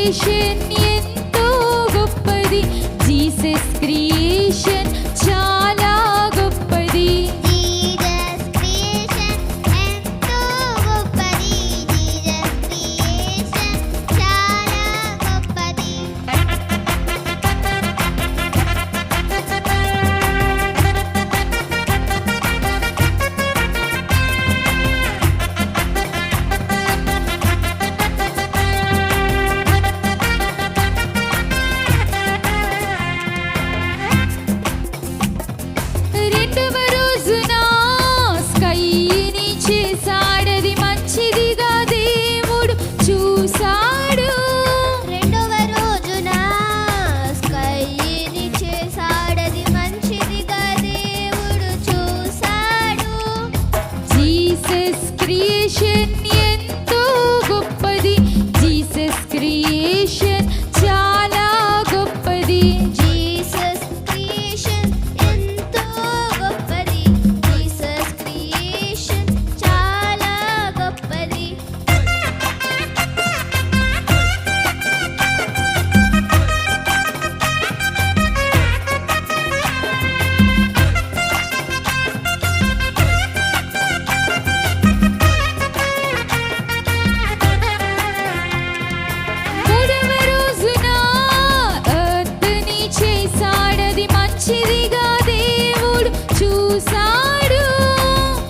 Creation ఎంతో గొప్పది. Jesus creation చాలా గొప్పది. జీసస్ క్రియేషన్ ఎంతో గొప్పది. జీసస్ క్రియేషన్ చాలా గొప్పది. రెండవ రోజున స్కైని చేశాడది మంచిదిగా దేవుడు చూశాడు. రెండవ రోజున స్కైని చేశాడది మంచిదిగా దేవుడు చూశాడు. జీసస్ క్రియేషన్ ఎంతో గొప్పది. జీసస్ క్రియేషన్ చాలా గొప్పది. జీసస్ క్రియేషన్ ఎంతో గొప్పది. జీసస్ క్రియేషన్ చాలా గొప్పది. మూడవ రోజున ఎర్త్ని చేశాడది మంచిదిగా దేవుడు చూశాడు.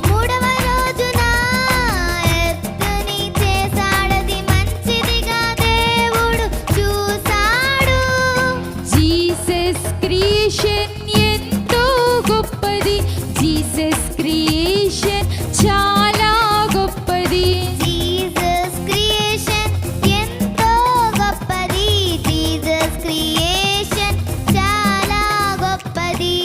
మూడవ రోజున ఎర్త్ని చేశాడది మంచిదిగా దేవుడు చూశాడు. జీసస్ క్రియేషన్ ఎంతో గొప్పది. జీసస్ క్రియేషన్ చాలా గొప్పది. జీసస్ క్రియేషన్ ఎంతో గొప్పది. జీసస్ క్రియేషన్ చాలా గొప్పది. మూడవ రోజున ఎర్త్ని చేశాడది మంచిదిగా దేవుడు చూశాడు. జీసస్ క్రియేషన్ ఎంతో గొప్పది. జీసస్ క్రియేషన్ చాలా గొప్పది.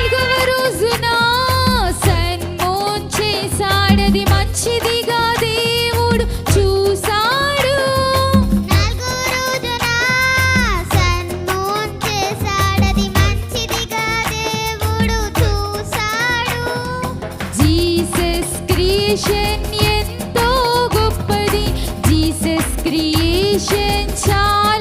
మూడవ రోజున ఎర్త్ని చేశాడది మంచిదిగా దేవుడు చూశాడు. నాలుగవ రోజున సన్ మూన్ చేశాడది మంచిదిగా దేవుడు చూశాడు. నాలుగవ రోజున సన్ మూన్ చేశాడది మంచిదిగా దేవుడు చూశాడు. జీసస్ క్రియేషన్ ఎంతో గొప్పది. జీసస్ క్రియేషన్ చాలా